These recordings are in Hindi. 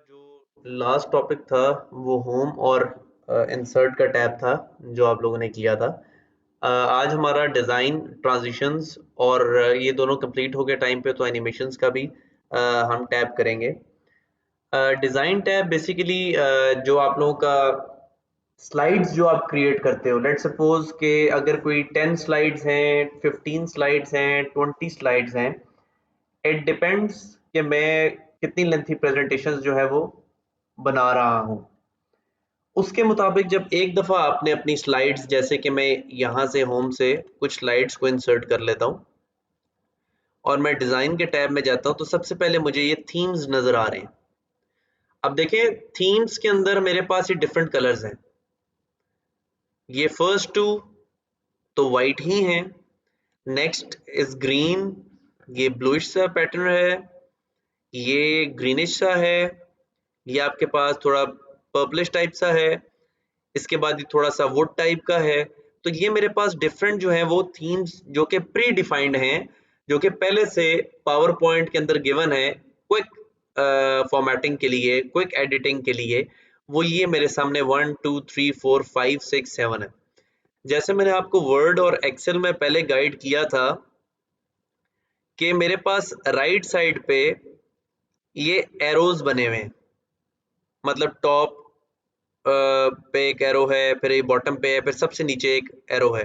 जो लास्ट टॉपिक था वो होम और इंसर्ट का टैब था जो आप लोगों ने किया था। आज हमारा डिज़ाइन ट्रांजिशंस और ये दोनों कंप्लीट हो गए टाइम पे, तो एनिमेशंस का भी हम टैब करेंगे। डिज़ाइन टैब बेसिकली जो आप लोगों का स्लाइड्स जो आप क्रिएट करते हो, लेट्स सपोज कि अगर कोई 10 स्लाइड्स हैं, 15 स्लाइड्स हैं, 20 स्लाइड्स हैं, इट डिपेंड्स कि मैं कितनी लेंथी प्रेजेंटेशंस जो है वो बना रहा हूँ। उसके मुताबिक जब एक दफ़ा आपने अपनी स्लाइड्स, जैसे कि मैं यहाँ से होम से कुछ स्लाइड्स को इंसर्ट कर लेता हूँ और मैं डिज़ाइन के टैब में जाता हूँ, तो सबसे पहले मुझे ये थीम्स नज़र आ रहे हैं। अब देखें, थीम्स के अंदर मेरे पास ये डिफरेंट कलर्स हैं। ये फर्स्ट टू तो वाइट ही हैं, नेक्स्ट इज ग्रीन, ये ब्लूइश सा पैटर्न है, ये ग्रीनिश सा है, ये आपके पास थोड़ा पर्पलिश टाइप सा है, इसके बाद ये थोड़ा सा वुड टाइप का है। तो ये मेरे पास डिफरेंट जो है वो थीम्स जो कि प्री डिफाइंड हैं, जो कि पहले से पावर पॉइंट के अंदर गिवन है क्विक फॉर्मेटिंग के लिए, क्विक एडिटिंग के लिए। वो ये मेरे सामने 1 2 3 4 5 6 7 है। जैसे मैंने आपको वर्ड और एक्सेल में पहले गाइड किया था कि मेरे पास राइट साइड पे ये एरोज बने हुए हैं, मतलब टॉप पे एक एरो है, फिर ये बॉटम पे है, फिर सबसे नीचे एक एरो है।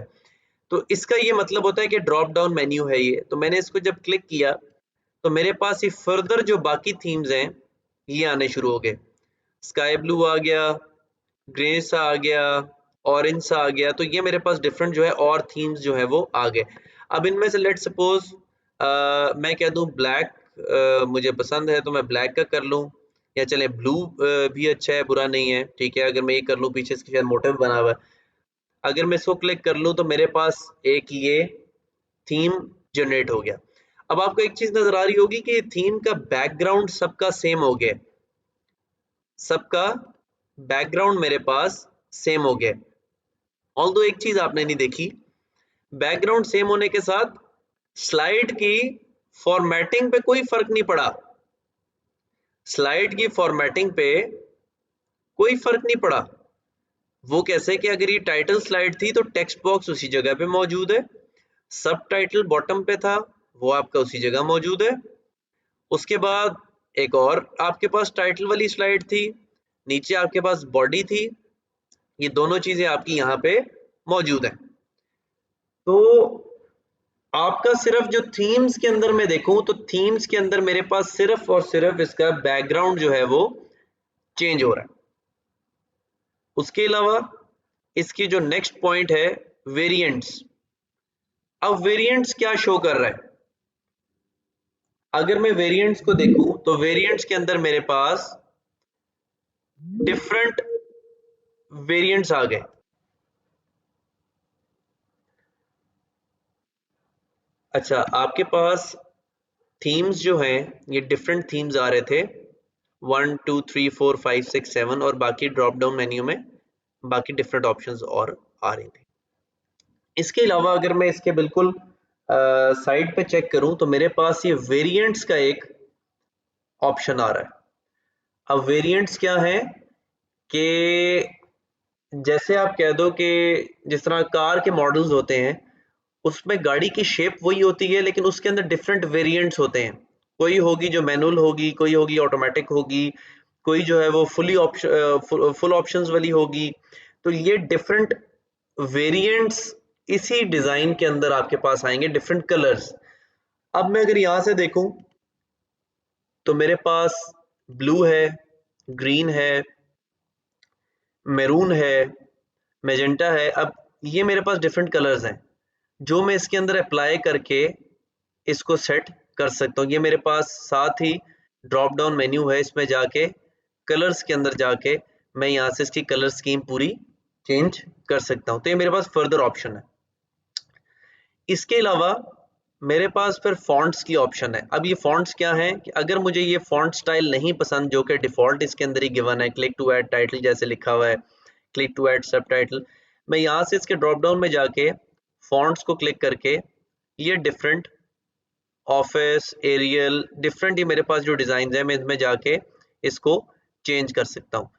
तो इसका ये मतलब होता है कि ड्रॉप डाउन मेन्यू है ये। तो मैंने इसको जब क्लिक किया तो मेरे पास ये फर्दर जो बाकी थीम्स हैं ये आने शुरू हो गए। स्काई ब्लू आ गया, ग्रे सा आ गया, ऑरेंज सा आ गया। तो ये मेरे पास डिफरेंट जो है और थीम्स जो है वो आ गए। अब इनमें से लेट सपोज मैं कह दूं ब्लैक मुझे पसंद है, तो मैं ब्लैक का कर लूं, या चले ब्लू भी अच्छा है, बुरा नहीं है, ठीक है। अगर मैं ये कर लूं, पीछे इसके शायद मोटिव बना हुआ है, अगर मैं इसको क्लिक कर लूं तो मेरे पास एक ये थीम जनरेट हो गया। अब आपको एक चीज नजर आ रही होगी कि थीम का बैकग्राउंड सबका सेम हो गया, सबका बैकग्राउंड मेरे पास सेम हो गया। ऑल्दो एक चीज आपने नहीं देखी, बैकग्राउंड सेम होने के साथ स्लाइड की फॉर्मेटिंग पे कोई फर्क नहीं पड़ा। स्लाइड की फॉर्मेटिंग पे कोई फर्क नहीं पड़ा। वो कैसे कि अगर ये टाइटल स्लाइड थी तो टेक्स्ट बॉक्स उसी जगह पे मौजूद है, सब टाइटल बॉटम पे था, वो आपका उसी जगह मौजूद है। उसके बाद एक और आपके पास टाइटल वाली स्लाइड थी, नीचे आपके पास बॉडी थी, ये दोनों चीजें आपकी यहाँ पे मौजूद है। तो आपका सिर्फ जो थीम्स के अंदर मैं देखूं तो थीम्स के अंदर मेरे पास सिर्फ और सिर्फ इसका बैकग्राउंड जो है वो चेंज हो रहा है। उसके अलावा इसकी जो नेक्स्ट पॉइंट है, वेरिएंट्स। अब वेरिएंट्स क्या शो कर रहा है? अगर मैं वेरिएंट्स को देखूं तो वेरिएंट्स के अंदर मेरे पास डिफरेंट वेरिएंट्स आ गए। अच्छा, आपके पास थीम्स जो हैं ये डिफरेंट थीम्स आ रहे थे, 1 2 3 4 5 6 7, और बाकी ड्रॉप डाउन मेन्यू में बाकी डिफरेंट ऑप्शंस और आ रही थी। इसके अलावा अगर मैं इसके बिल्कुल साइड पे चेक करूं तो मेरे पास ये वेरिएंट्स का एक ऑप्शन आ रहा है। अब वेरिएंट्स क्या है कि जैसे आप कह दो कि जिस तरह कार के मॉडल्स होते हैं, उसमें गाड़ी की शेप वही होती है लेकिन उसके अंदर डिफरेंट वेरिएंट्स होते हैं। कोई होगी जो मैनुअल होगी, कोई होगी ऑटोमेटिक होगी, कोई जो है वो फुल ऑप्शंस वाली होगी। तो ये डिफरेंट वेरिएंट्स इसी डिजाइन के अंदर आपके पास आएंगे, डिफरेंट कलर्स। अब मैं अगर यहां से देखूं तो मेरे पास ब्लू है, ग्रीन है, मैरून है, मैजेंटा है। अब ये मेरे पास डिफरेंट कलर्स हैं जो मैं इसके अंदर अप्लाई करके इसको सेट कर सकता हूँ। ये मेरे पास साथ ही ड्रॉप डाउन मेन्यू है, इसमें जाके कलर्स के अंदर जाके मैं यहाँ से इसकी कलर स्कीम पूरी चेंज कर सकता हूँ। तो ये मेरे पास फर्दर ऑप्शन है। इसके अलावा मेरे पास फिर फॉन्ट्स की ऑप्शन है। अब ये फॉन्ट्स क्या है कि अगर मुझे ये फॉन्ट स्टाइल नहीं पसंद जो कि डिफॉल्ट इसके अंदर ही गिवन है, क्लिक टू ऐड टाइटल जैसे लिखा हुआ है, क्लिक टू ऐड सब टाइटल, मैं यहाँ से इसके ड्रॉप डाउन में जाके फॉन्ट्स को क्लिक करके ये डिफरेंट ऑफिस एरियल डिफरेंट ही मेरे पास जो डिजाइन है मैं इसमें जाके इसको चेंज कर सकता हूँ।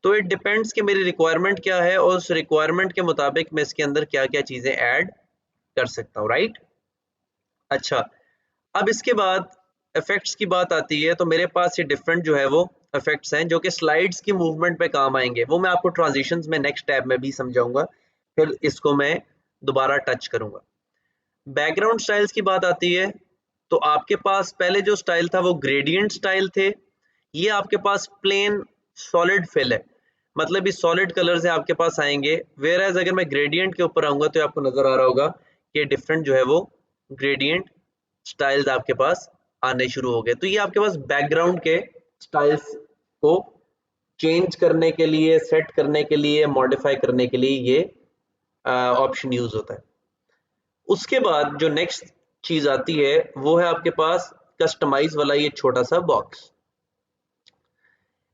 तो इट डिपेंड्स कि मेरी रिक्वायरमेंट क्या है और उस रिक्वायरमेंट के मुताबिक मैं इसके अंदर क्या-क्या चीज़ें ऐड कर सकता हूँ, राइट? अच्छा, अब इसके बाद इफ़ेक्ट्स की बात आती है, तो मेरे पास ये डिफरेंट जो है वो इफ़ेक्ट्स हैं जो कि स्लाइड्स की मूवमेंट पे काम आएँगे। वो मैं आपको ट्रांज़िशंस में नेक्स्ट टैब में भी समझाऊँगा, फिर इसको मैं दोबारा टच करूँगा। बैकग्राउंड स्टाइल्स की बात आती है, तो आपके पास पहले जो स्टाइल था वो ग्रेडिएंट स्टाइल थे। ये आपके पास प्लेन सॉलिड फिल है, मतलब ये सॉलिड कलर्स आपके पास आएंगे। वेयर एज अगर मैं ग्रेडिएंट के ऊपर आऊंगा तो आपको नजर आ रहा होगा कि डिफरेंट जो है वो ग्रेडिएंट स्टाइल्स आपके पास आने शुरू हो गए। तो ये आपके पास बैकग्राउंड के स्टाइल्स को चेंज करने के लिए, सेट करने के लिए, मॉडिफाई करने के लिए ये ऑप्शन यूज होता है। उसके बाद जो नेक्स्ट चीज आती है वो है आपके पास कस्टमाइज वाला ये छोटा सा बॉक्स।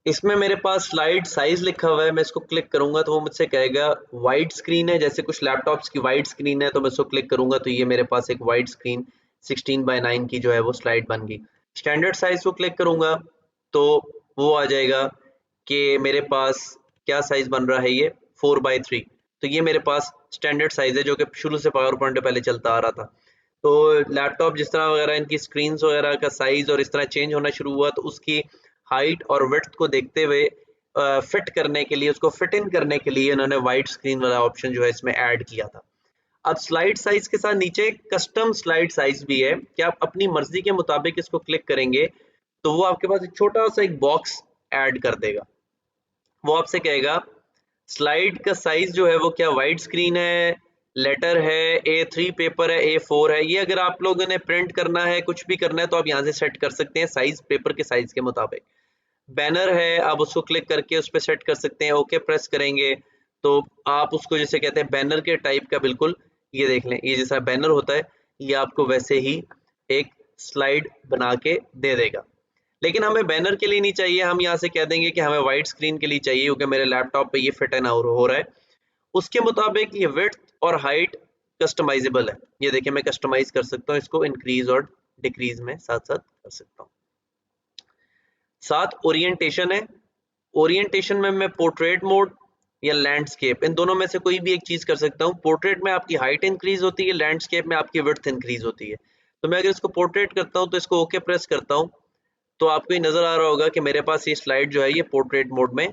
इसमें मेरे पास स्लाइड साइज लिखा हुआ है। मैं इसको क्लिक करूंगा तो वो मुझसे कहेगा वाइड स्क्रीन है, जैसे कुछ लैपटॉप्स की वाइड स्क्रीन है, तो मैं इसको क्लिक करूंगा तो ये मेरे पास एक वाइड स्क्रीन 16:9 की जो है वो स्लाइड बन गई। स्टैंडर्ड साइज को क्लिक करूंगा तो वो आ जाएगा कि मेरे पास क्या साइज बन रहा है, ये 4:3। तो ये मेरे पास स्टैंडर्ड साइज है जो कि शुरू से पावर पॉइंट पहले चलता आ रहा था। तो लैपटॉप जिस तरह वगैरह इनकी स्क्रीन वगैरह का साइज और इस तरह चेंज होना शुरू हुआ, तो उसकी हाइट और विड्थ को देखते हुए फिट करने के लिए, उसको फिट इन करने के लिए इन्होंने वाइड स्क्रीन वाला ऑप्शन जो है इसमें ऐड किया था। अब स्लाइड साइज के साथ नीचे कस्टम स्लाइड साइज भी है कि आप अपनी मर्जी के मुताबिक इसको क्लिक करेंगे तो वो आपके पास एक छोटा सा एक बॉक्स ऐड कर देगा। वो आपसे कहेगा स्लाइड का साइज जो है वो क्या वाइड स्क्रीन है, लेटर है, A3 पेपर है, A4 है। ये अगर आप लोगों ने प्रिंट करना है, कुछ भी करना है तो आप यहाँ से सेट कर सकते हैं साइज, पेपर के साइज के मुताबिक। बैनर है, आप उसको क्लिक करके उस पर सेट कर सकते हैं। ओके प्रेस करेंगे तो आप उसको जैसे कहते हैं बैनर के टाइप का, बिल्कुल ये देख लें, ये जैसा बैनर होता है ये आपको वैसे ही एक स्लाइड बना के दे देगा। लेकिन हमें बैनर के लिए नहीं चाहिए, हम यहाँ से कह देंगे कि हमें वाइड स्क्रीन के लिए चाहिए क्योंकि मेरे लैपटॉप पे ये फिट एंड हो रहा है। उसके मुताबिक ये विड्थ और हाइट कस्टमाइजेबल है। ये देखिए मैं कस्टमाइज कर सकता हूँ इसको, इंक्रीज और डिक्रीज में साथ साथ कर सकता हूँ। साथ ओरिएंटेशन है। ओरिएंटेशन में मैं पोर्ट्रेट मोड या लैंडस्केप, इन दोनों में से कोई भी एक चीज कर सकता हूँ। पोर्ट्रेट में आपकी हाइट इंक्रीज होती है, लैंडस्केप में आपकी विड्थ इंक्रीज होती है। तो मैं अगर इसको पोर्ट्रेट करता हूँ तो इसको ओके प्रेस करता हूँ तो आपको ये नजर आ रहा होगा कि मेरे पास ये स्लाइड जो है ये पोर्ट्रेट मोड में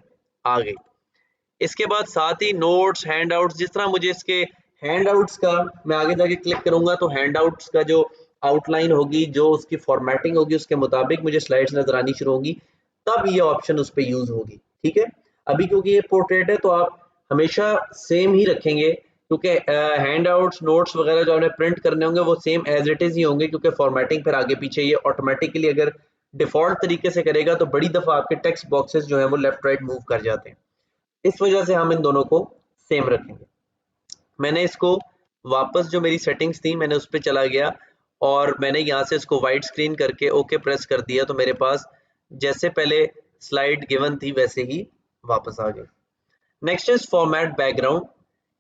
आ गई। इसके बाद साथ ही नोट्स, हैंडआउट्स, जिस तरह मुझे इसके हैंडआउट्स का, मैं आगे जाके क्लिक करूंगा तो हैंडआउट्स का जो आउटलाइन होगी, जो उसकी फॉर्मेटिंग होगी, उसके मुताबिक मुझे स्लाइड्स नजर आनी शुरू होंगी, तब ये ऑप्शन उस पर यूज होगी। ठीक है, अभी क्योंकि ये पोर्ट्रेट है तो आप हमेशा सेम ही रखेंगे क्योंकि हैंडआउट्स, नोट्स वगैरह जो आपने प्रिंट करने होंगे वो सेम एज इट इज ही होंगे, क्योंकि फॉर्मेटिंग फिर आगे पीछे ये ऑटोमेटिकली अगर डिफॉल्ट तरीके से करेगा तो बड़ी दफा आपके टेक्स्ट बॉक्सेस जो है वो लेफ्ट राइट मूव कर जाते हैं। इस वजह से हम इन दोनों को सेम रखेंगे। मैंने इसको वापस जो मेरी सेटिंग्स थी मैंने उस पर चला गया और मैंने यहाँ से इसको वाइड स्क्रीन करके ओके प्रेस कर दिया तो मेरे पास जैसे पहले स्लाइड गिवन थी वैसे ही वापस आ गई। Next is format background.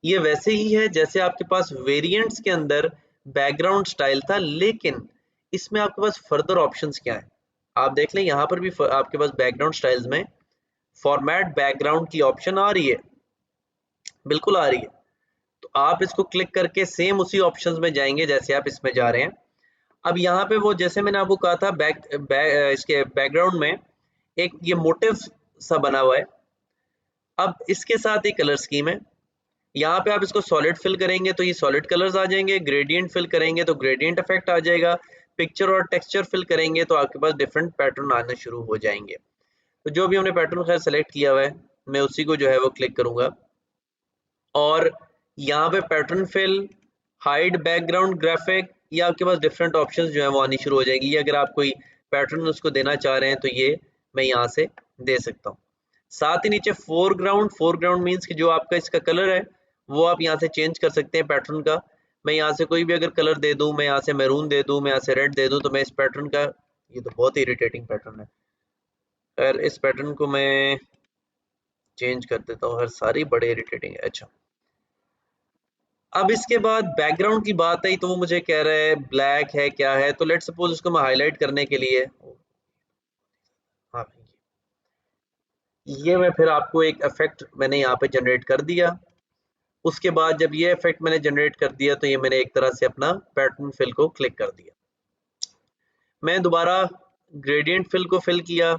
ये वैसे ही है जैसे आपके पास वेरिएंट्स के अंदर बैकग्राउंड स्टाइल था, लेकिन इसमें आपके पास फर्दर ऑप्शंस क्या है आप देख लें। यहाँ पर भी आपके पास बैकग्राउंड स्टाइल्स में फॉर्मेट बैकग्राउंड की ऑप्शन आ रही है, बिल्कुल आ रही है। तो आप इसको क्लिक करके सेम उसी ऑप्शंस में जाएंगे जैसे आप इसमें जा रहे हैं। अब यहाँ पे वो जैसे मैंने आपको कहा था इसके बैकग्राउंड में एक ये मोटिव सा बना हुआ है। अब इसके साथ ही कलर स्कीम है। यहाँ पे आप इसको सॉलिड फिल करेंगे तो ये सॉलिड कलर्स आ जाएंगे, ग्रेडियंट फिल करेंगे तो ग्रेडियंट इफेक्ट आ जाएगा, पिक्चर और टेक्सचर फिल करेंगे तो आपके पास डिफरेंट पैटर्न आने शुरू हो जाएंगे। तो जो भी हमने पैटर्न खैर सेलेक्ट किया हुआ है मैं उसी को जो है वो क्लिक करूंगा और यहाँ पे pattern fill, hide background graphic, ये आपके पास डिफरेंट ऑप्शंस जो है वो आनी शुरू हो जाएगी। ये अगर आप कोई पैटर्न उसको देना चाह रहे हैं तो ये मैं यहाँ से दे सकता हूँ। साथ ही नीचे फोरग्राउंड, फोरग्राउंड मीन्स कि जो आपका इसका कलर है वो आप यहाँ से चेंज कर सकते हैं पैटर्न का। मैं यहाँ से कोई भी अगर कलर दे दूँ, मैं यहाँ से मैरून दे दूँ, मैं यहाँ से रेड दे दूँ, तो मैं इस पैटर्न का, ये तो बहुत इरिटेटिंग पैटर्न है, खैर इस पैटर्न को मैं चेंज कर देता हूँ। हर सारी बड़े इरिटेटिंग है। अच्छा, अब इसके बाद बैकग्राउंड की बात आई तो वो मुझे कह रहा है ब्लैक है क्या है, तो लेट सपोज इसको मैं हाईलाइट करने के लिए, हाँ ये मैं फिर आपको एक इफेक्ट मैंने यहाँ पे जनरेट कर दिया। उसके बाद जब ये इफेक्ट मैंने जनरेट कर दिया तो ये मैंने एक तरह से अपना पैटर्न फिल को क्लिक कर दिया। मैं दोबारा ग्रेडियंट फिल को फिल किया,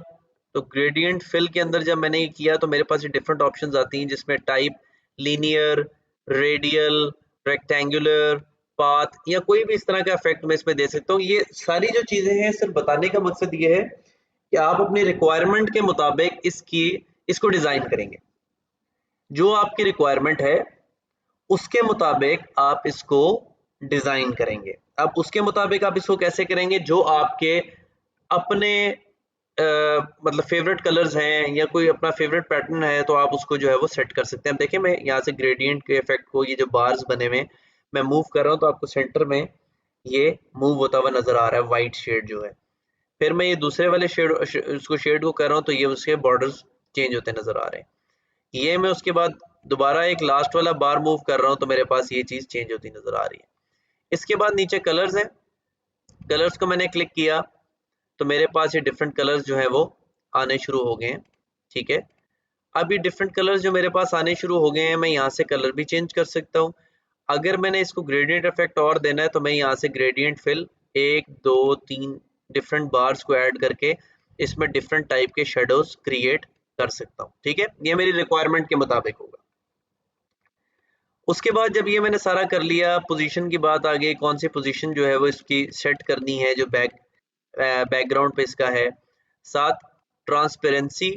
तो ग्रेडियंट फिल के अंदर जब मैंने ये किया तो मेरे पास ये डिफरेंट ऑप्शंस आती हैं जिसमें type, linear, radial, rectangular, path या कोई भी इस तरह का इफेक्ट मैं इसमें दे सकता हूँ। ये सारी जो चीजें हैं सिर्फ बताने का मकसद ये है कि आप अपनी रिक्वायरमेंट के मुताबिक इसको डिजाइन करेंगे। जो आपकी रिक्वायरमेंट है उसके मुताबिक आप इसको डिजाइन करेंगे। अब उसके मुताबिक आप इसको कैसे करेंगे, जो आपके अपने मतलब फेवरेट कलर्स हैं या कोई अपना फेवरेट पैटर्न है तो आप उसको जो है वो सेट कर सकते हैं। अब देखिए मैं यहाँ से ग्रेडियंट के इफेक्ट को, ये जो बार्स बने हुए मैं मूव कर रहा हूँ तो आपको सेंटर में ये मूव होता हुआ नजर आ रहा है, व्हाइट शेड जो है। फिर मैं ये दूसरे वाले शेड उसको शेड को कर रहा हूँ तो ये उसके बॉर्डर्स चेंज होते नजर आ रहे हैं। ये मैं उसके बाद दोबारा एक लास्ट वाला बार मूव कर रहा हूँ तो मेरे पास ये चीज चेंज होती नजर आ रही है। इसके बाद नीचे कलर्स है, कलर्स को मैंने क्लिक किया तो मेरे पास ये डिफरेंट कलर्स जो है वो आने शुरू हो गए हैं। ठीक है, अब ये डिफरेंट कलर्स जो मेरे पास आने शुरू हो गए हैं, मैं यहाँ से कलर भी चेंज कर सकता हूँ। अगर मैंने इसको ग्रेडियंट इफेक्ट और देना है तो मैं यहाँ से ग्रेडियंट फिल 1 2 3 डिफरेंट बार्स को ऐड करके इसमें डिफरेंट टाइप के शेडोज क्रिएट कर सकता हूँ। ठीक है, ये मेरी रिक्वायरमेंट के मुताबिक होगा। उसके बाद जब ये मैंने सारा कर लिया, पोजीशन की बात आ गई, कौन सी पोजीशन जो है वो इसकी सेट करनी है जो बैकग्राउंड पे इसका है। साथ ट्रांसपेरेंसी,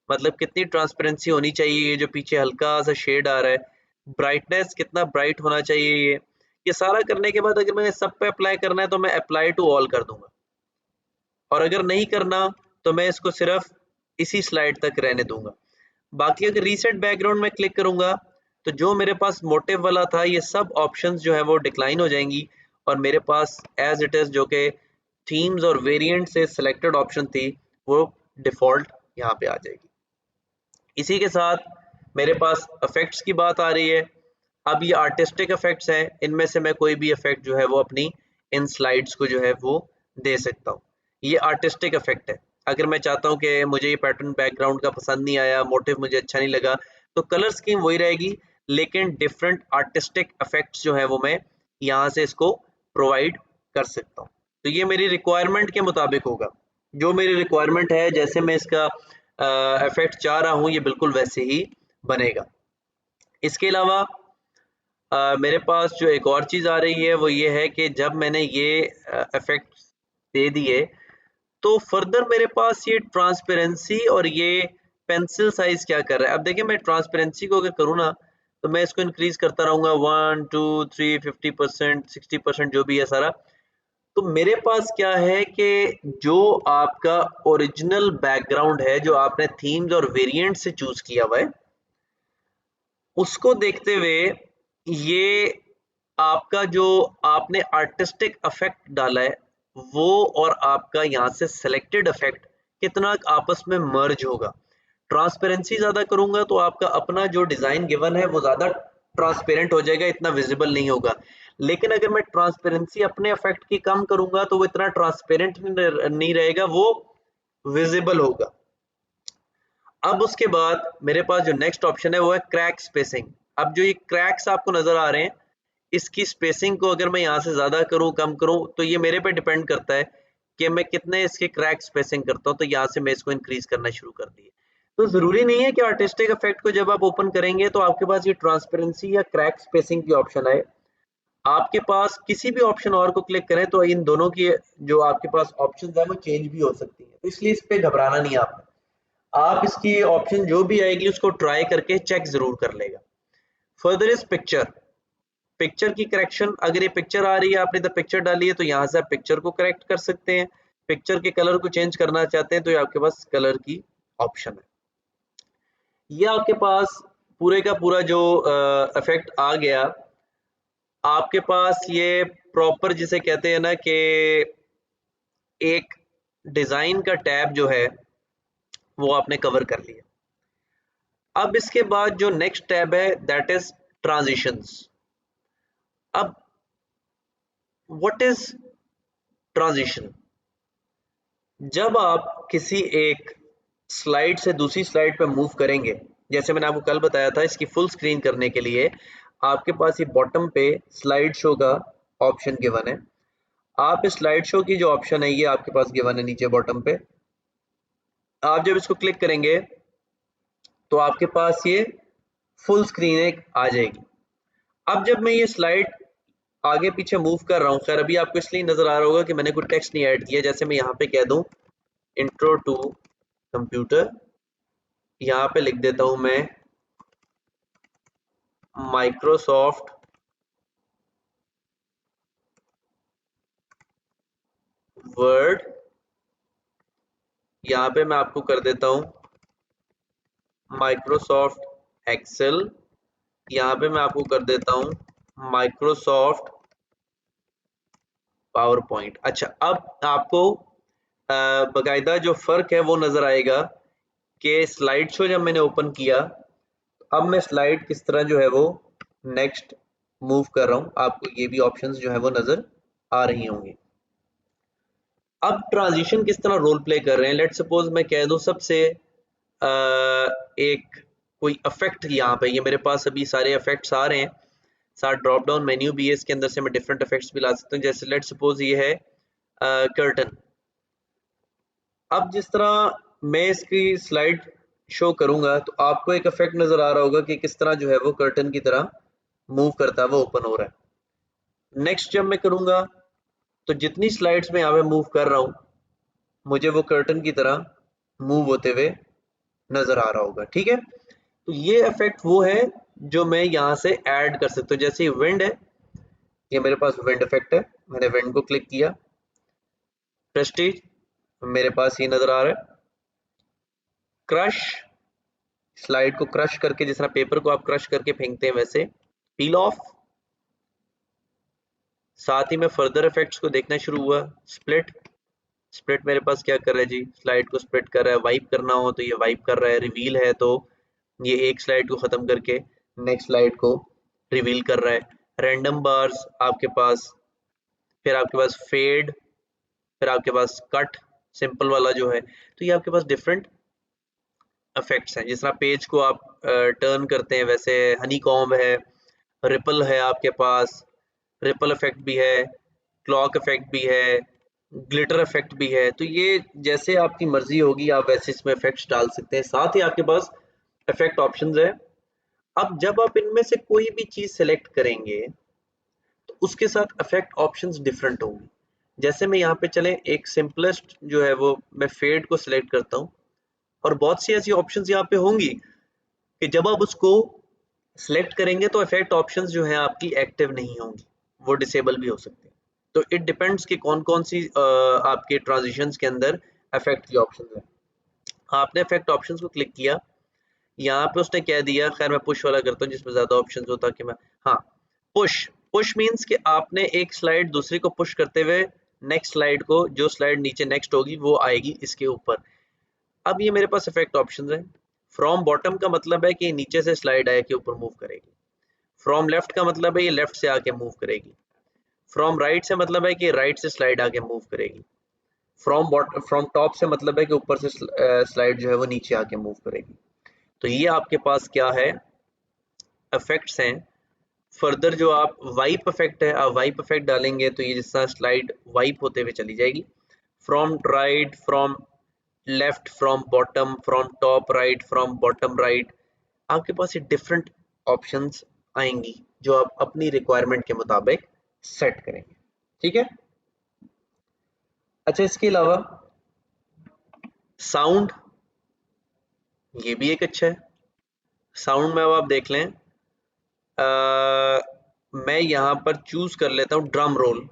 मतलब कितनी ट्रांसपेरेंसी होनी चाहिए, ये जो पीछे हल्का सा शेड आ रहा है, ब्राइटनेस कितना ब्राइट होना चाहिए। ये सारा करने के बाद अगर मैंने सब पे अप्लाई करना है तो मैं अप्लाई टू ऑल कर दूंगा, और अगर नहीं करना तो मैं इसको सिर्फ इसी स्लाइड तक रहने दूंगा। बाकी अगर रीसेट बैकग्राउंड में क्लिक करूंगा तो जो मेरे पास मोटिव वाला था ये सब ऑप्शंस जो है वो डिक्लाइन हो जाएंगी और मेरे पास एज इट इज जो कि थीम्स और वेरिएंट से सिलेक्टेड ऑप्शन थी वो डिफॉल्ट यहाँ पे आ जाएगी। इसी के साथ मेरे पास इफेक्ट्स की बात आ रही है। अब ये आर्टिस्टिक इफेक्ट्स हैं, इनमें से मैं कोई भी इफेक्ट जो है वो अपनी इन स्लाइड्स को जो है वो दे सकता हूँ। ये आर्टिस्टिक इफेक्ट है। अगर मैं चाहता हूँ कि मुझे ये पैटर्न बैकग्राउंड का पसंद नहीं आया, मोटिव मुझे अच्छा नहीं लगा, तो कलर स्कीम वही रहेगी लेकिन डिफरेंट आर्टिस्टिक इफेक्ट्स जो है वो मैं यहाँ से इसको प्रोवाइड कर सकता हूँ। तो ये मेरी रिक्वायरमेंट के मुताबिक होगा। जो मेरी रिक्वायरमेंट है, जैसे मैं इसका इफेक्ट चाह रहा हूँ, ये बिल्कुल वैसे ही बनेगा। इसके अलावा मेरे पास जो एक और चीज़ आ रही है वो ये है कि जब मैंने ये इफेक्ट दे दिए तो फर्दर मेरे पास ये ट्रांसपेरेंसी और ये पेंसिल साइज क्या कर रहा है। अब देखिए मैं ट्रांसपेरेंसी को अगर करूँ ना तो मैं इसको इंक्रीज करता रहूंगा 1 2 3 50% 60% जो भी है सारा। तो मेरे पास क्या है कि जो आपका ओरिजिनल बैकग्राउंड है, जो आपने थीम्स और वेरिएंट से चूज किया हुआ है, उसको देखते हुए ये आपका जो आपने आर्टिस्टिक इफेक्ट डाला है वो और आपका यहाँ से सिलेक्टेड इफेक्ट कितना आपस में मर्ज होगा। ट्रांसपेरेंसी ज्यादा करूंगा तो आपका अपना जो डिजाइन गिवन है वो ज्यादा ट्रांसपेरेंट हो जाएगा, इतना विजिबल नहीं होगा। लेकिन अगर मैं ट्रांसपेरेंसी अपने इफेक्ट की कम करूंगा तो वो इतना ट्रांसपेरेंट नहीं रहेगा, वो विजिबल होगा। अब उसके बाद मेरे पास जो नेक्स्ट ऑप्शन है वो है क्रैक स्पेसिंग। अब जो ये क्रैक्स आपको नजर आ रहे हैं, इसकी स्पेसिंग को अगर मैं यहाँ से ज्यादा करूँ कम करूँ तो ये मेरे पे डिपेंड करता है कि मैं कितने इसके क्रैक स्पेसिंग करता हूँ। तो यहाँ से मैं इसको इंक्रीज करना शुरू कर दिए। तो जरूरी नहीं है कि आर्टिस्टिक इफेक्ट को जब आप ओपन करेंगे तो आपके पास ये ट्रांसपेरेंसी या क्रैक स्पेसिंग की ऑप्शन आए। आपके पास किसी भी ऑप्शन और को क्लिक करें तो इन दोनों की जो आपके पास ऑप्शन है वो चेंज भी हो सकती है, तो इसलिए इस पे घबराना नहीं है आपने। आप इसकी ऑप्शन जो भी आएगी उसको ट्राई करके चेक जरूर कर लेगा। Further is picture. पिक्चर की करेक्शन, अगर ये पिक्चर आ रही है आपने द पिक्चर डाली है तो यहाँ से आप पिक्चर को करेक्ट कर सकते हैं। पिक्चर के कलर को चेंज करना चाहते हैं तो ये आपके पास कलर की ऑप्शन है। ये आपके पास पूरे का पूरा जो इफेक्ट आ गया। आपके पास ये प्रॉपर जिसे कहते हैं ना कि एक डिजाइन का टैब जो है वो आपने कवर कर लिया। अब इसके बाद जो नेक्स्ट टैब है दैट इज ट्रांजिशंस। अब व्हाट इज ट्रांजिशन? जब आप किसी एक स्लाइड से दूसरी स्लाइड पे मूव करेंगे, जैसे मैंने आपको कल बताया था, इसकी फुल स्क्रीन करने के लिए आपके पास ये बॉटम पे स्लाइड शो का ऑप्शन गिवन है। आप इस स्लाइड शो की जो ऑप्शन है ये आपके पास गिवन है नीचे बॉटम पे। आप जब इसको क्लिक करेंगे तो आपके पास ये फुल स्क्रीन एक आ जाएगी। अब जब मैं ये स्लाइड आगे पीछे मूव कर रहा हूँ, खैर अभी आपको इसलिए नजर आ रहा होगा कि मैंने कोई टेक्स्ट नहीं ऐड किया। जैसे मैं यहाँ पे कह दूं इंट्रो टू कंप्यूटर, यहाँ पे लिख देता हूं मैं माइक्रोसॉफ्ट वर्ड, यहाँ पे मैं आपको कर देता हूं माइक्रोसॉफ्ट एक्सेल, यहाँ पे मैं आपको कर देता हूं माइक्रोसॉफ्ट पावर पॉइंट। अच्छा, अब आपको बकायदा जो फर्क है वो नजर आएगा कि स्लाइड शो जब मैंने ओपन किया, अब मैं स्लाइड किस तरह जो है वो नेक्स्ट मूव कर रहा हूं, आपको ये भी ऑप्शंस जो है वो नजर आ रही होंगी। अब ट्रांजिशन किस तरह रोल प्ले कर रहे हैं, लेट सपोज मैं कह दूं सबसे एक कोई इफेक्ट, यहाँ पे ये मेरे पास अभी सारे इफेक्ट्स आ रहे हैं, साथ ड्रॉप डाउन मेन्यू भी है, इसके अंदर से मैं डिफरेंट इफेक्ट्स भी ला सकता हूँ। जैसे लेट सपोज ये है कर्टन। अब जिस तरह मैं इसकी स्लाइड शो करूंगा तो आपको एक इफेक्ट नजर आ रहा होगा कि किस तरह जो है वो कर्टन की तरह मूव करता है, वो ओपन हो रहा है। नेक्स्ट जब मैं करूंगा तो जितनी स्लाइड्स में यहाँ पे मूव कर रहा हूँ मुझे वो कर्टन की तरह मूव होते हुए नजर आ रहा होगा। ठीक है, तो ये इफेक्ट वो है जो मैं यहाँ से ऐड कर सकता हूँ। जैसे विंड है, ये मेरे पास विंड इफेक्ट है, मैंने विंड को क्लिक किया, प्रेस्टीज मेरे पास ये नजर आ रहा है। क्रश, स्लाइड को क्रश करके, जिस तरह पेपर को आप क्रश करके फेंकते हैं वैसे। पील ऑफ, साथ ही में फर्दर इफेक्ट्स को देखना शुरू हुआ। स्प्लिट, स्प्लिट मेरे पास क्या कर रहा है जी, स्लाइड को स्प्लिट कर रहा है। वाइप करना हो तो ये वाइप कर रहा है। रिवील है तो ये एक स्लाइड को खत्म करके नेक्स्ट स्लाइड को रिवील कर रहा है। रैंडम बार्स आपके पास, फिर आपके पास फेड, फिर आपके पास कट सिंपल वाला जो है। तो ये आपके पास डिफरेंट इफेक्ट्स हैं। जिस तरह पेज को आप टर्न करते हैं वैसे हनी कॉम्ब है, रिपल है आपके पास, रिपल इफेक्ट भी है, क्लॉक इफेक्ट भी है, ग्लिटर इफेक्ट भी है। तो ये जैसे आपकी मर्जी होगी आप वैसे इसमें इफेक्ट्स डाल सकते हैं। साथ ही आपके पास इफेक्ट ऑप्शंस है। अब जब आप इनमें से कोई भी चीज सेलेक्ट करेंगे तो उसके साथ इफेक्ट ऑप्शंस डिफरेंट होंगे। जैसे मैं यहाँ पे चले एक सिंपलेस्ट जो है वो मैं फेड को सिलेक्ट करता हूँ, और बहुत सी ऐसी ऑप्शंस यहाँ पे होंगी कि जब आप उसको सिलेक्ट करेंगे तो इफेक्ट ऑप्शंस जो है आपकी एक्टिव नहीं होंगी, वो डिसेबल भी हो सकते हैं। तो इट डिपेंड्स कि कौन कौन सी आपके ट्रांजिशंस के अंदर इफेक्ट की ऑप्शन है। आपने इफेक्ट ऑप्शंस को क्लिक किया, यहाँ पे उसने कह दिया, खैर मैं पुश वाला करता हूँ जिसमें ज्यादा ऑप्शंस हो ताकि मैं, हाँ, पुश, पुश मींस कि आपने एक स्लाइड दूसरी को पुश करते हुए नेक्स्ट स्लाइड को, जो स्लाइड नीचे नेक्स्ट होगी वो आएगी इसके ऊपर। अब ये मेरे पास इफेक्ट ऑप्शंस है। फ्रॉम बॉटम का मतलब है कि नीचे से स्लाइड आए के ऊपर मूव करेगी। फ्रॉम लेफ्ट का मतलब है ये लेफ्ट से आके मूव करेगी। फ्रॉम राइट से मतलब है कि राइट से स्लाइड आके मूव करेगी। फ्रॉम टॉप से मतलब है कि ऊपर से स्लाइड जो है वो नीचे आके मूव करेगी। तो ये आपके पास क्या है, इफेक्ट्स हैं। फर्दर जो आप वाइप इफेक्ट है, आप वाइप इफेक्ट डालेंगे तो ये जिस तरह स्लाइड वाइप होते हुए चली जाएगी। From right, from left, from bottom, from top right, from bottom right, आपके पास ये डिफरेंट ऑप्शंस आएंगी जो आप अपनी रिक्वायरमेंट के मुताबिक सेट करेंगे। ठीक है, अच्छा इसके अलावा साउंड, ये भी एक अच्छा है। साउंड में अब आप देख लें, मैं यहाँ पर चूज कर लेता हूँ ड्रम रोल,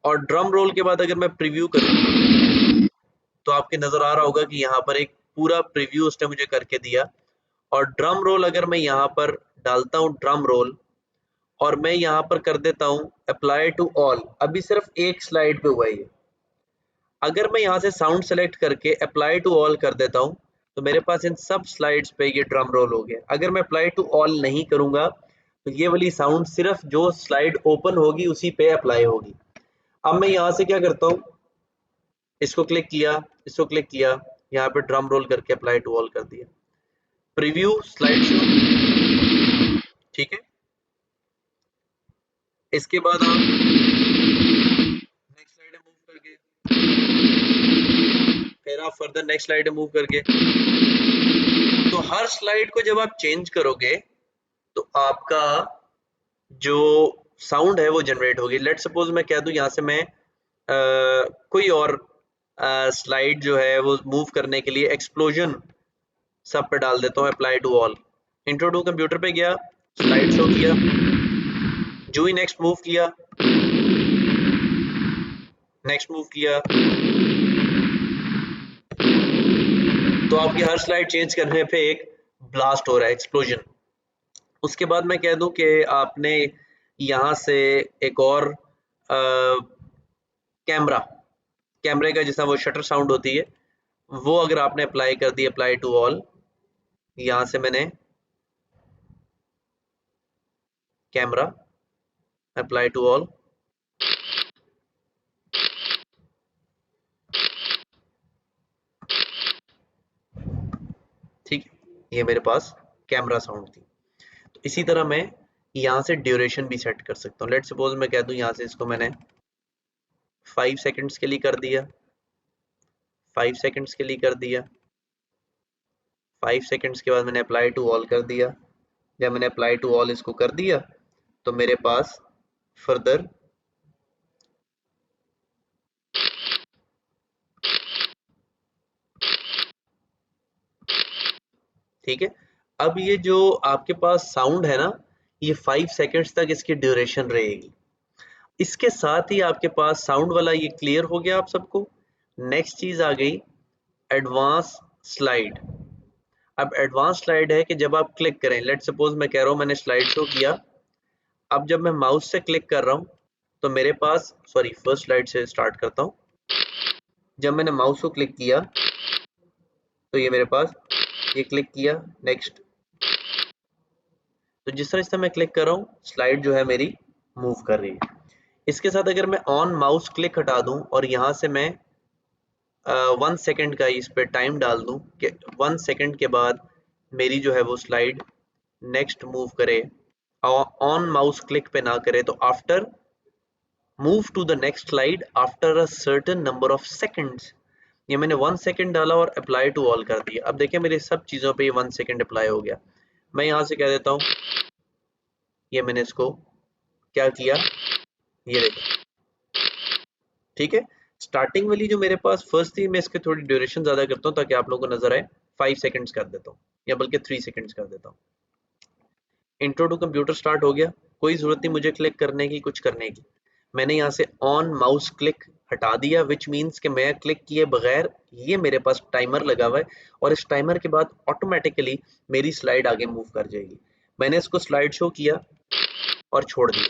और ड्रम रोल के बाद अगर मैं प्रीव्यू करूँ तो आपके नजर आ रहा होगा कि यहाँ पर एक पूरा प्रीव्यू उसने मुझे करके दिया। और ड्रम रोल अगर मैं यहाँ पर डालता हूँ ड्रम रोल, और मैं यहाँ पर कर देता हूँ अप्लाई टू ऑल, अभी सिर्फ एक स्लाइड पे हुआ है ये। अगर मैं यहाँ से साउंड सेलेक्ट करके अप्लाई टू ऑल कर देता हूँ तो मेरे पास इन सब स्लाइड्स पे ये ड्रम रोल हो गया। अगर मैं अप्लाई टू ऑल नहीं करूंगा तो ये वाली साउंड सिर्फ जो स्लाइड ओपन होगी उसी पे अप्लाई होगी। अब मैं यहाँ से क्या करता हूँ, इसको क्लिक किया, इसको क्लिक किया, यहाँ पे ड्रम रोल करके अप्लाई टू ऑल कर दिया। प्रीव्यू स्लाइड शो, ठीक है। इसके बाद आप नेक्स्ट स्लाइड मूव करके, फिर आप फर्दर नेक्स्ट स्लाइड मूव करके, तो हर स्लाइड को जब आप चेंज करोगे तो आपका जो साउंड है वो जनरेट होगी। लेट सपोज मैं कह दूं यहाँ से मैं कोई और स्लाइड जो है वो मूव करने के लिए एक्सप्लोजन सब पे डाल देता हूँ, apply to all. Intro to computer पे गया, स्लाइड शो किया, जो ही नेक्स्ट मूव किया, नेक्स्ट मूव किया, तो आपकी हर स्लाइड चेंज करने पे एक ब्लास्ट हो रहा है, एक्सप्लोजन। उसके बाद मैं कह दूं कि आपने यहाँ से एक और कैमरा, कैमरे का जैसा वो शटर साउंड होती है, वो अगर आपने अप्लाई कर दी, अप्लाई टू ऑल, यहाँ से मैंने कैमरा अप्लाई टू ऑल, ठीक है, ये मेरे पास कैमरा साउंड थी। तो इसी तरह मैं यहाँ से ड्यूरेशन भी सेट कर सकता हूँ। लेट सपोज मैं कह दूँ यहाँ से इसको मैंने 5 सेकंड्स के लिए कर दिया, 5 सेकंड्स के लिए कर दिया, 5 सेकंड्स के बाद मैंने अप्लाई टू ऑल कर दिया। जब मैंने अप्लाई टू ऑल इसको कर दिया तो मेरे पास फर्दर ठीक है। अब ये जो आपके पास साउंड है ना, ये 5 सेकंड्स तक इसकी ड्यूरेशन रहेगी। इसके साथ ही आपके पास साउंड वाला ये क्लियर हो गया आप सबको। नेक्स्ट चीज आ गई एडवांस स्लाइड। अब एडवांस स्लाइड है कि जब आप क्लिक करें, लेट सपोज मैं कह रहा हूं मैंने स्लाइड शो किया, अब जब मैं माउस से क्लिक कर रहा हूं तो मेरे पास, सॉरी फर्स्ट स्लाइड से स्टार्ट करता हूं। जब मैंने माउस को क्लिक किया तो ये मेरे पास, ये क्लिक किया, नेक्स्ट, तो जिस तरह से मैं क्लिक कर रहा हूँ स्लाइड जो है मेरी मूव कर रही है। इसके साथ अगर मैं ऑन माउस क्लिक हटा दूं और यहाँ से मैं 1 सेकंड का इस पे टाइम डाल दूं कि 1 सेकंड के बाद मेरी जो है वो स्लाइड नेक्स्ट मूव करे, ऑन माउस क्लिक पे ना करे, तो after move to the next slide after a certain number of seconds, ये मैंने 1 सेकंड डाला और अप्लाई टू ऑल कर दिया। अब देखिए मेरे सब चीजों पे ये 1 सेकंड अप्लाई हो गया। मैं यहाँ से कह देता हूँ, ये मैंने इसको क्या किया, ये देखो, ठीक है। स्टार्टिंग वाली जो मेरे पास फर्स्ट थी, मैं इसकी थोड़ी ड्यूरेशन ज्यादा करता हूँ ताकि आप लोगों को नजर आए। 5 सेकंड्स कर देता हूँ या बल्कि 3 सेकंड्स कर देता हूँ। इंट्रो टू कंप्यूटर स्टार्ट हो गया, कोई जरूरत नहीं मुझे क्लिक करने की, कुछ करने की। मैंने यहाँ से ऑन माउस क्लिक हटा दिया, विच मीन्स कि मैं क्लिक किए बगैर ये मेरे पास टाइमर लगा हुआ है और इस टाइमर के बाद ऑटोमेटिकली मेरी स्लाइड आगे मूव कर जाएगी। मैंने इसको स्लाइड शो किया और छोड़ दिया,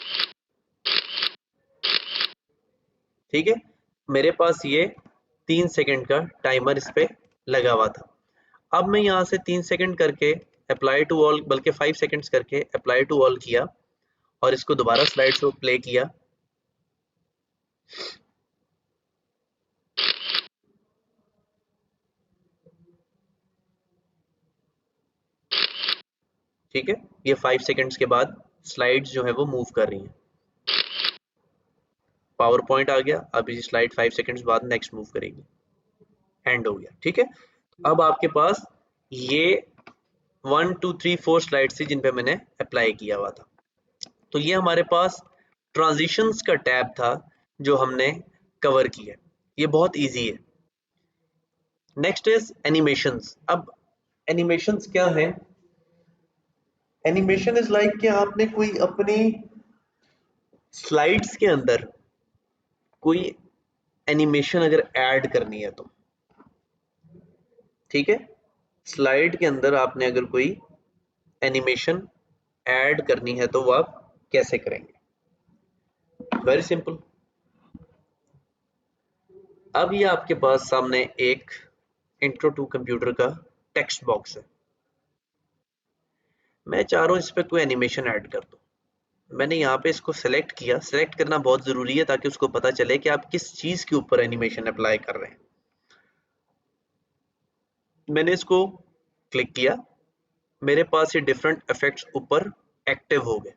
ठीक है। मेरे पास ये 3 सेकंड का टाइमर इस पे लगा हुआ था। अब मैं यहाँ से 3 सेकंड करके अप्लाई टू ऑल, बल्कि 5 सेकंड्स करके अप्लाई टू ऑल किया और इसको दोबारा स्लाइड शो प्ले किया, ठीक है। ये 5 सेकंड्स के बाद स्लाइड्स जो है वो मूव कर रही हैं। पावर पॉइंट आ गया, अब ये स्लाइड 5 सेकंड्स बाद नेक्स्ट मूव करेगी, एंड हो गया, ठीक है। अब आपके पास ये 1 2 3 4 स्लाइड्स थी जिन पे मैंने अप्लाई किया हुआ था। तो ये हमारे पास ट्रांजिशंस का टैब था जो हमने कवर किया। ये बहुत इजी है। Next is animations. अब एनिमेशंस क्या है? एनिमेशन इज लाइक कि आपने कोई अपनी स्लाइड्स के अंदर कोई एनिमेशन अगर ऐड करनी है तो, ठीक है। स्लाइड के अंदर आपने अगर कोई एनिमेशन ऐड करनी है तो वो आप कैसे करेंगे? Very simple. अब ये आपके पास सामने एक इंट्रो टू कंप्यूटर का टेक्स्ट बॉक्स है। मैं चाह रहा हूँ इस पे कोई एनिमेशन ऐड कर दूं। मैंने यहाँ पे इसको सेलेक्ट किया। सेलेक्ट करना बहुत जरूरी है ताकि उसको पता चले कि आप किस चीज के ऊपर एनिमेशन अप्लाई कर रहे हैं। मैंने इसको क्लिक किया, मेरे पास ये डिफरेंट इफेक्ट्स ऊपर एक्टिव हो गए।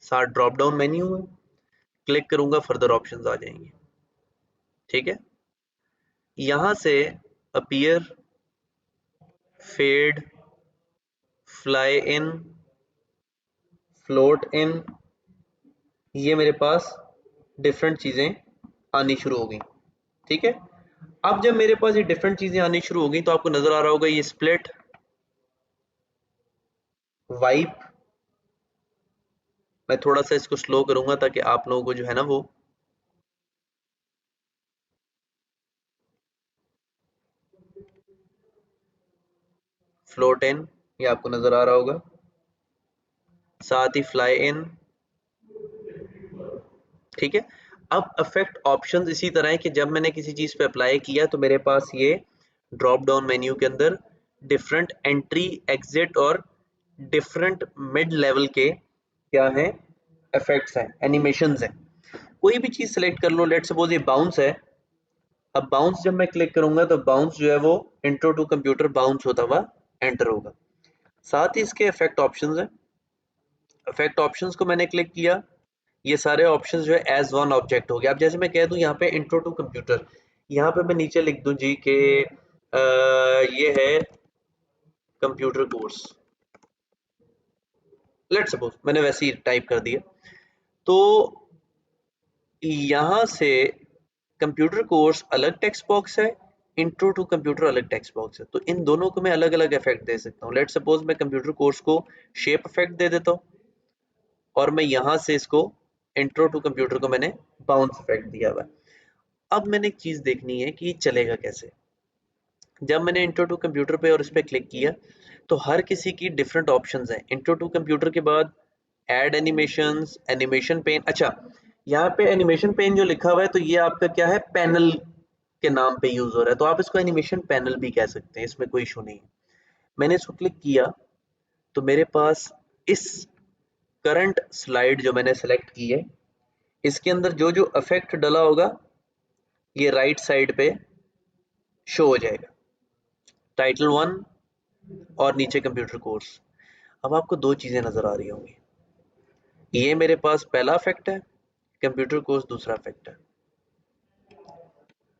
7 ड्रॉप डाउन मेन्यू है, क्लिक करूंगा फर्दर ऑप्शंस आ जाएंगे। ठीक है, यहां से appear, fade, fly in, float in, ये मेरे पास डिफरेंट चीजें आनी शुरू हो गई। ठीक है, अब जब मेरे पास ये डिफरेंट चीजें आनी शुरू हो गई तो आपको नजर आ रहा होगा ये स्प्लिट, वाइप। मैं थोड़ा सा इसको स्लो करूंगा ताकि आप लोगों को जो है ना वो फ्लोट इन, ये आपको नजर आ रहा होगा, साथ ही फ्लाई इन। ठीक है, अब इफेक्ट ऑप्शंस इसी तरह है कि जब मैंने किसी चीज पे अप्लाई किया तो मेरे पास ये ड्रॉप डाउन मेन्यू के अंदर डिफरेंट एंट्री, एग्जिट और डिफरेंट मिड लेवल के क्या है, इफेक्ट्स हैं, एनिमेशंस हैं। कोई भी चीज सेलेक्ट कर लो, लेट सपोज ये बाउंस है। अब बाउंस जब मैं क्लिक करूंगा तो बाउंस जो है वो इंट्रो टू कंप्यूटर बाउंस होता हुआ एंटर होगा। साथ ही इसके इफेक्ट ऑप्शंस हैं, इफेक्ट ऑप्शंस को मैंने क्लिक किया, ये सारे ऑप्शंस जो है एज वन ऑब्जेक्ट हो गया। अब जैसे मैं कह दूं यहाँ पे इंट्रो टू कंप्यूटर, यहाँ पे मैं नीचे लिख दूं जी के ये है कंप्यूटर कोर्स, लेट सपोज मैंने वैसे ही टाइप कर दिया। तो यहाँ से कंप्यूटर कोर्स अलग टेक्स्ट बॉक्स है, इंट्रो टू कंप्यूटर अलग टेक्स्ट बॉक्स है, तो इन दोनों को मैं अलग अलग इफेक्ट दे सकता हूँ। लेट सपोज मैं कंप्यूटर कोर्स को शेप इफेक्ट दे देता हूँ और मैं यहाँ से इसको इंट्रो टू कंप्यूटर को मैंने बाउंस इफेक्ट दिया हुआ है। अब मैंने एक चीज देखनी है कि ये चलेगा कैसे। जब मैंने इंट्रो टू कंप्यूटर पे और इस पे क्लिक किया तो हर किसी की डिफरेंट ऑप्शंस हैं। इंट्रो टू कंप्यूटर के बाद ऐड एनिमेशंस, एनिमेशन पेन। अच्छा, यहाँ पे एनिमेशन पेन जो लिखा हुआ है तो ये आपका क्या है, पैनल के नाम पे यूज हो रहा है, तो आप इसको एनिमेशन पैनल भी कह सकते हैं, इसमें कोई इशू नहीं है। मैंने इसको क्लिक किया तो मेरे पास इस करंट स्लाइड जो मैंने सेलेक्ट की है इसके अंदर जो जो इफेक्ट डला होगा ये राइट साइड पे शो हो जाएगा, टाइटल 1 और नीचे कंप्यूटर कोर्स। अब आपको दो चीजें नजर आ रही होंगी, ये मेरे पास पहला इफेक्ट है, कंप्यूटर कोर्स दूसरा इफेक्ट है।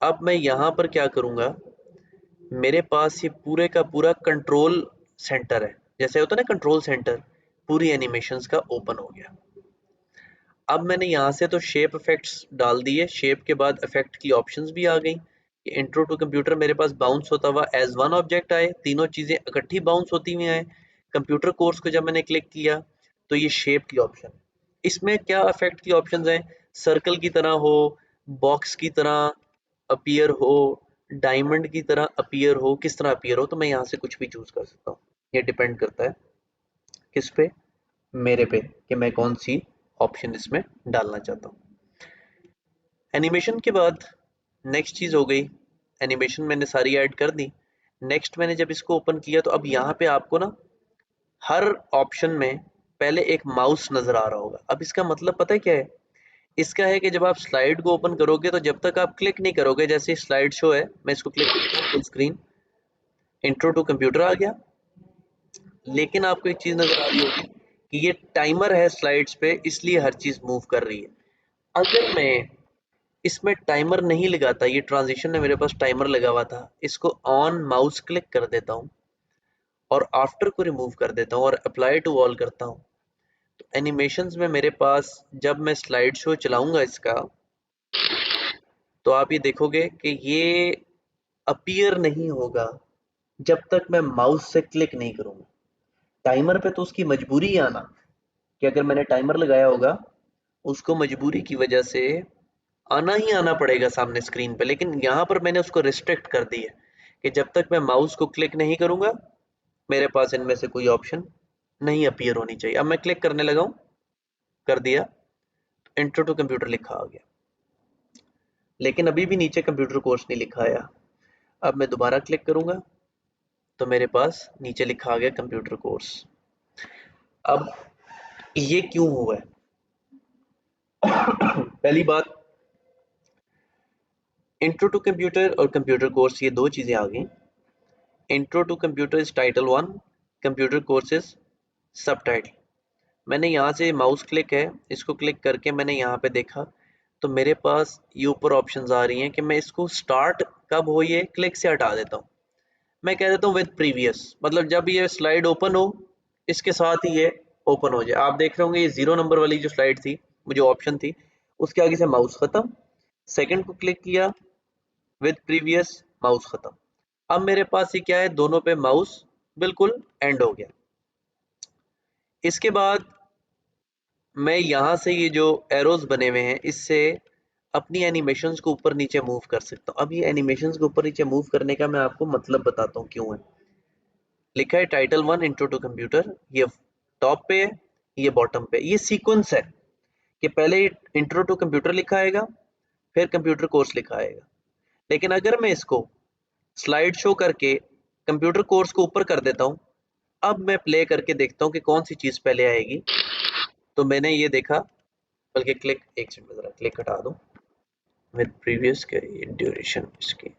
अब मैं यहाँ पर क्या करूँगा, मेरे पास ये पूरे का पूरा कंट्रोल सेंटर है, जैसे होता है ना कंट्रोल सेंटर, पूरी एनिमेशंस का ओपन हो गया। अब मैंने यहाँ से तो शेप इफेक्ट्स डाल दिए, शेप के बाद इफेक्ट की ऑप्शंस भी आ गई। इंट्रो टू कंप्यूटर मेरे पास बाउंस होता हुआ एज वन ऑब्जेक्ट आए, तीनों चीजें इकट्ठी बाउंस होती हुई आए। कंप्यूटर कोर्स को जब मैंने क्लिक किया तो ये शेप की ऑप्शन, इसमें क्या इफेक्ट की ऑप्शंस हैं, सर्कल की तरह हो, बॉक्स की तरह अपीयर हो, डायमंड की तरह अपीयर हो, किस तरह अपीयर हो, तो मैं यहाँ से कुछ भी चूज कर सकता हूँ। ये डिपेंड करता है किस पे, मेरे पे, कि मैं कौन सी ऑप्शन इसमें डालना चाहता हूँ। एनिमेशन के बाद नेक्स्ट चीज हो गई, एनिमेशन मैंने सारी ऐड कर दी। नेक्स्ट मैंने जब इसको ओपन किया तो अब यहाँ पे आपको ना हर ऑप्शन में पहले एक माउस नजर आ रहा होगा। अब इसका मतलब पता है क्या है, इसका है कि जब आप स्लाइड को ओपन करोगे तो जब तक आप क्लिक नहीं करोगे, जैसे स्लाइड शो है, मैं इसको क्लिक करता हूँ full screen, intro to computer आ गया। लेकिन आपको एक चीज नजर आ रही होगी कि ये टाइमर है स्लाइड्स पे, इसलिए हर चीज मूव कर रही है। अगर मैं इसमें टाइमर नहीं लगाता, ये ट्रांजिशन में मेरे पास टाइमर लगा हुआ था, इसको ऑन माउस क्लिक कर देता हूँ और आफ्टर को रिमूव कर देता हूँ और अप्लाई टू ऑल करता हूँ, तो एनिमेशंस में मेरे पास जब मैं स्लाइड शो चलाऊंगा इसका, तो आप ये देखोगे कि ये अपीयर नहीं होगा जब तक मैं माउस से क्लिक नहीं करूंगा। टाइमर पे तो उसकी मजबूरी है आना, कि अगर मैंने टाइमर लगाया होगा उसको मजबूरी की वजह से आना ही आना पड़ेगा सामने स्क्रीन पे, लेकिन यहाँ पर मैंने उसको रिस्ट्रिक्ट कर दी है कि जब तक मैं माउस को क्लिक नहीं करूंगा मेरे पास इनमें से कोई ऑप्शन नहीं अपीयर होनी चाहिए। अब मैं क्लिक करने लगा हूँ, कर दिया, इंट्रो टू कंप्यूटर लिखा आ गया, लेकिन अभी भी नीचे कंप्यूटर कोर्स नहीं लिखा आया। अब मैं दोबारा क्लिक करूंगा तो मेरे पास नीचे लिखा आ गया कंप्यूटर कोर्स। अब ये क्यों हुआ है? पहली बात, इंट्रो टू कंप्यूटर और कंप्यूटर कोर्स ये दो चीजें आ गई। Intro to computer is title 1, computer courses subtitle. मैंने यहाँ से माउस क्लिक है, इसको क्लिक करके मैंने यहाँ पे देखा तो मेरे पास ये ऊपर ऑप्शंस आ रही हैं कि मैं इसको स्टार्ट कब हो ये क्लिक से हटा देता हूँ। मैं कह देता हूँ विद प्रीवियस, मतलब जब ये स्लाइड ओपन हो इसके साथ ही ये ओपन हो जाए। आप देख रहे होंगे ये 0 नंबर वाली जो स्लाइड थी, वो जो ऑप्शन थी, उसके आगे से माउस खत्म, सेकंड को क्लिक किया विद प्रीवियस, माउस खत्म। अब मेरे पास ये क्या है, दोनों पे माउस बिल्कुल एंड हो गया। इसके बाद मैं यहाँ से ये जो एरोज बने हुए हैं इससे अपनी एनिमेशंस को ऊपर नीचे मूव कर सकता हूँ। अब ये एनिमेशंस को ऊपर नीचे मूव करने का मैं आपको मतलब बताता हूँ क्यों है। लिखा है टाइटल 1 इंट्रो टू कंप्यूटर, ये टॉप पे है, ये बॉटम पे। ये सीक्वेंस है कि पहले इंट्रो टू कंप्यूटर लिखा आएगा, फिर कंप्यूटर कोर्स लिखा आएगा। लेकिन अगर मैं इसको स्लाइड शो करके कंप्यूटर कोर्स को ऊपर कर देता हूँ, अब मैं प्ले करके देखता हूँ कि कौन सी चीज़ पहले आएगी। तो मैंने ये देखा, बल्कि क्लिक, एक सेकंड में जरा क्लिक हटा दूँ, विद प्रीवियस के ड्यूरेशन इसकी।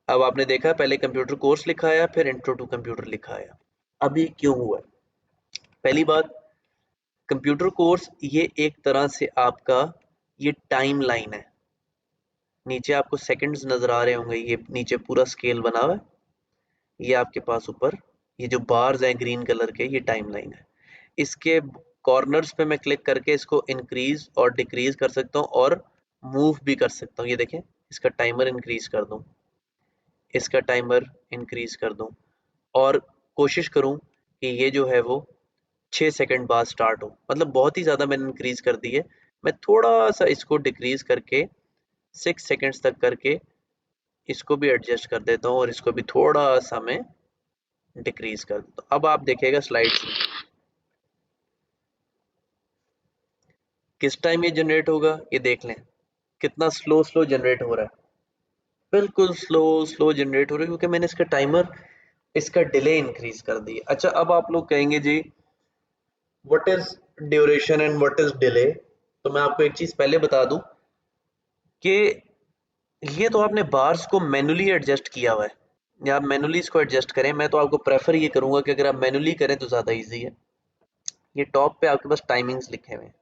अब आपने देखा पहले कंप्यूटर कोर्स लिखा आया, फिर इंट्रो टू कंप्यूटर लिखा आया। अभी क्यों हुआ? पहली बात, कंप्यूटर कोर्स ये एक तरह से आपका ये टाइम लाइन है। नीचे आपको सेकंड्स नजर आ रहे होंगे, ये नीचे पूरा स्केल बना हुआ है, ये आपके पास ऊपर ये जो बार्स हैं ग्रीन कलर के, ये टाइम लाइन है। इसके कॉर्नर्स पे मैं क्लिक करके इसको इंक्रीज और डिक्रीज कर सकता हूँ और मूव भी कर सकता हूँ। ये देखें, इसका टाइमर इंक्रीज कर दूँ, इसका टाइमर इंक्रीज कर दूँ, और कोशिश करूँ कि ये जो है वो 6 सेकंड बाद स्टार्ट हो। मतलब बहुत ही ज़्यादा मैंने इंक्रीज कर दी है। मैं थोड़ा सा इसको डिक्रीज करके 6 सेकंड्स तक करके इसको भी एडजस्ट कर देता हूँ और इसको भी थोड़ा सा मैं डिक्रीज कर देता हूँ। अब आप देखिएगा स्लाइड्स में किस टाइम ये जनरेट होगा, ये देख लें कितना स्लो स्लो जनरेट हो रहा है। बिल्कुल स्लो स्लो जनरेट हो रहा है क्योंकि मैंने इसका टाइमर, इसका डिले इंक्रीज कर दिया। अच्छा, अब आप लोग कहेंगे जी what is duration and what is delay. तो मैं आपको एक चीज पहले बता दूं कि ये तो आपने बार्स को मैनुअली एडजस्ट किया हुआ है, या आप मैनुअली इसको एडजस्ट करें। मैं तो आपको प्रेफर ये करूंगा कि अगर आप मैनुअली करें तो ज़्यादा इजी है। ये टॉप पे आपके पास टाइमिंग्स लिखे हुए हैं।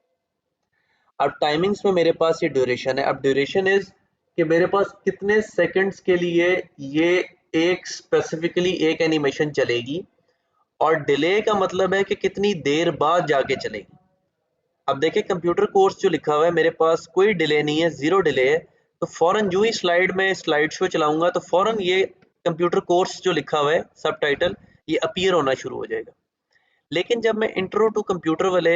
अब टाइमिंग्स में मेरे पास ये ड्यूरेशन है। अब ड्यूरेशन इज कि मेरे पास कितने सेकंड्स के लिए ये एक स्पेसिफिकली एक एनिमेशन चलेगी, और डिले का मतलब है कि कितनी देर बाद जाके चलेगी। अब देखिए कंप्यूटर कोर्स जो लिखा हुआ है मेरे पास कोई डिले नहीं है, जीरो डिले है। तो फौरन जो ही स्लाइड में स्लाइड शो चलाऊंगा तो फौरन ये कंप्यूटर कोर्स जो लिखा हुआ है सब टाइटल, ये अपीयर होना शुरू हो जाएगा। लेकिन जब मैं इंट्रो टू कंप्यूटर वाले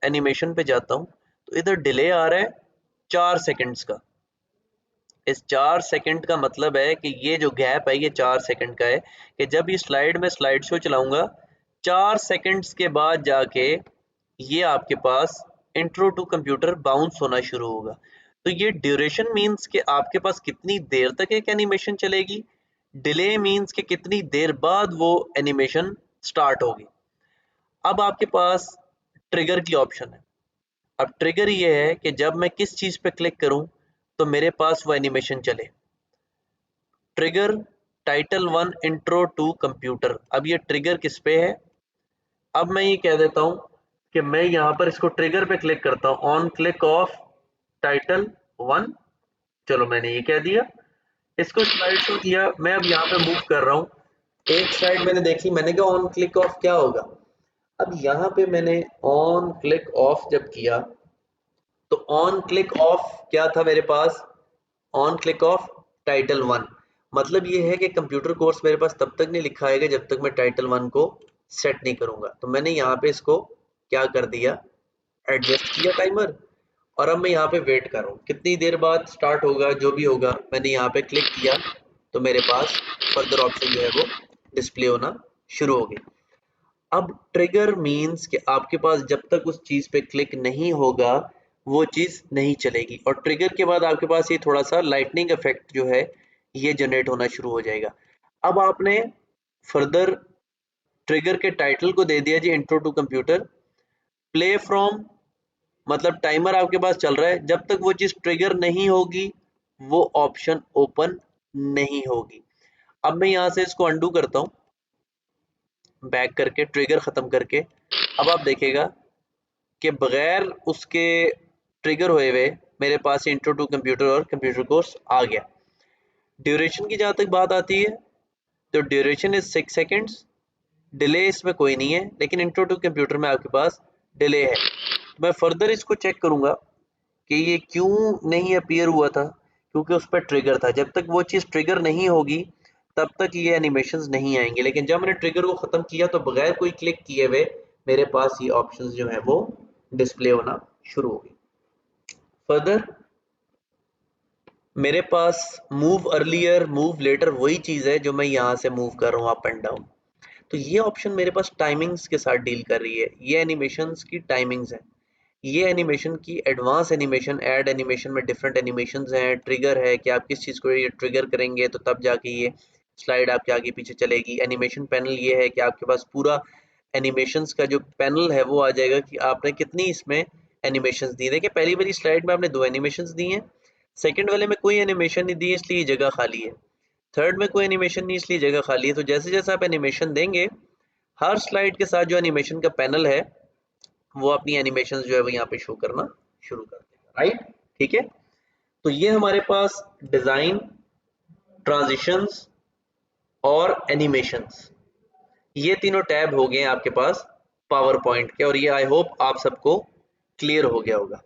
एनिमेशन पे जाता हूँ तो इधर डिले आ रहा है 4 सेकंड्स का। इस 4 सेकंड का मतलब है कि ये जो गैप है ये 4 सेकंड का है, कि जब ये स्लाइड में स्लाइड शो चलाऊंगा 4 सेकंड्स के बाद जाके ये आपके पास इंट्रो टू कंप्यूटर बाउंस होना शुरू होगा। तो ये ड्यूरेशन मीन्स कि आपके पास कितनी देर तक एक एनिमेशन चलेगी, डिले मीन्स कि कितनी देर बाद वो एनिमेशन स्टार्ट होगी। अब आपके पास ट्रिगर की ऑप्शन है। अब ट्रिगर ये है कि जब मैं किस चीज पे क्लिक करूं तो मेरे पास वो एनिमेशन चले। Trigger title 1 intro to computer. अब ये ट्रिगर किस पे है? अब मैं ये कह देता हूं कि मैं यहां पर इसको ट्रिगर पे क्लिक करता हूं, ऑन क्लिक ऑफ टाइटल 1। चलो मैंने ये कह दिया, इसको स्लाइड शो किया। मैं अब यहाँ पे मूव कर रहा हूँ, एक साइड मैंने देखी, मैंने कहा ऑन क्लिक ऑफ क्या होगा। अब यहाँ पे मैंने ऑन क्लिक ऑफ जब किया तो ऑन क्लिक ऑफ क्या था मेरे पास, ऑन क्लिक ऑफ टाइटल 1। मतलब ये है कि कंप्यूटर कोर्स मेरे पास तब तक नहीं लिखा आएगा जब तक मैं टाइटल 1 को सेट नहीं करूंगा। तो मैंने यहाँ पे इसको क्या कर दिया, एडजस्ट किया टाइमर, और अब मैं यहाँ पे वेट कर रहा हूँ कितनी देर बाद स्टार्ट होगा। जो भी होगा मैंने यहाँ पे क्लिक किया तो मेरे पास फर्दर ऑप्शन जो है वो डिस्प्ले होना शुरू हो गई। अब ट्रिगर मींस कि आपके पास जब तक उस चीज पे क्लिक नहीं होगा वो चीज नहीं चलेगी, और ट्रिगर के बाद आपके पास ये थोड़ा सा लाइटनिंग इफेक्ट जो है ये जनरेट होना शुरू हो जाएगा। अब आपने फर्दर ट्रिगर के टाइटल को दे दिया जी intro to computer. Play from मतलब टाइमर आपके पास चल रहा है, जब तक वो चीज ट्रिगर नहीं होगी वो ऑप्शन ओपन नहीं होगी। अब मैं यहां से इसको अंडू करता हूं, बैक करके ट्रिगर खत्म करके। अब आप देखिएगा कि बगैर उसके ट्रिगर हुए मेरे पास इंट्रो टू कंप्यूटर और कंप्यूटर कोर्स आ गया। ड्यूरेशन की जहां तक बात आती है तो ड्यूरेशन इज 6 सेकेंड्स, डिले इसमें कोई नहीं है, लेकिन इंट्रो टू कंप्यूटर में आपके पास डिले है। तो मैं फर्दर इसको चेक करूंगा कि ये क्यों नहीं अपीयर हुआ था, क्योंकि उस पर ट्रिगर था। जब तक वो चीज़ ट्रिगर नहीं होगी तब तक ये एनिमेशंस नहीं आएंगे, लेकिन जब मैंने ट्रिगर को ख़त्म किया तो बगैर कोई क्लिक किए हुए मेरे पास ये ऑप्शंस जो है वो डिस्प्ले होना शुरू हो गई। फर्दर मेरे पास मूव अर्लियर मूव लेटर वही चीज़ है जो मैं यहाँ से मूव कर रहा हूँ अप एंड डाउन। तो ये ऑप्शन मेरे पास टाइमिंग्स के साथ डील कर रही है, ये एनिमेशंस की टाइमिंग्स है। ये एनिमेशन की एडवांस एनिमेशन, ऐड एनिमेशन में डिफरेंट एनिमेशंस हैं, ट्रिगर है कि आप किस चीज़ को ये ट्रिगर करेंगे तो तब जाके ये स्लाइड आपके आगे पीछे चलेगी। एनिमेशन पैनल ये है कि आपके पास पूरा एनिमेशंस का जो पैनल है वो आ जाएगा कि आपने कितनी इसमें एनिमेशंस दी। देखिए पहली वाली स्लाइड में आपने 2 एनिमेशंस दी हैं, सेकंड वाले में कोई एनिमेशन नहीं दी है इसलिए जगह खाली है, थर्ड में कोई एनिमेशन नहीं इसलिए जगह खाली है। तो जैसे जैसे आप एनिमेशन देंगे हर स्लाइड के साथ जो एनिमेशन का पैनल है वो अपनी एनिमेशन जो है वो यहाँ पे शो करना शुरू कर देगा, राइट। ठीक है, तो ये हमारे पास डिजाइन, ट्रांजिशंस और एनिमेशंस, ये तीनों टैब हो गए आपके पास पावर पॉइंट के, और ये आई होप आप सबको क्लियर हो गया होगा।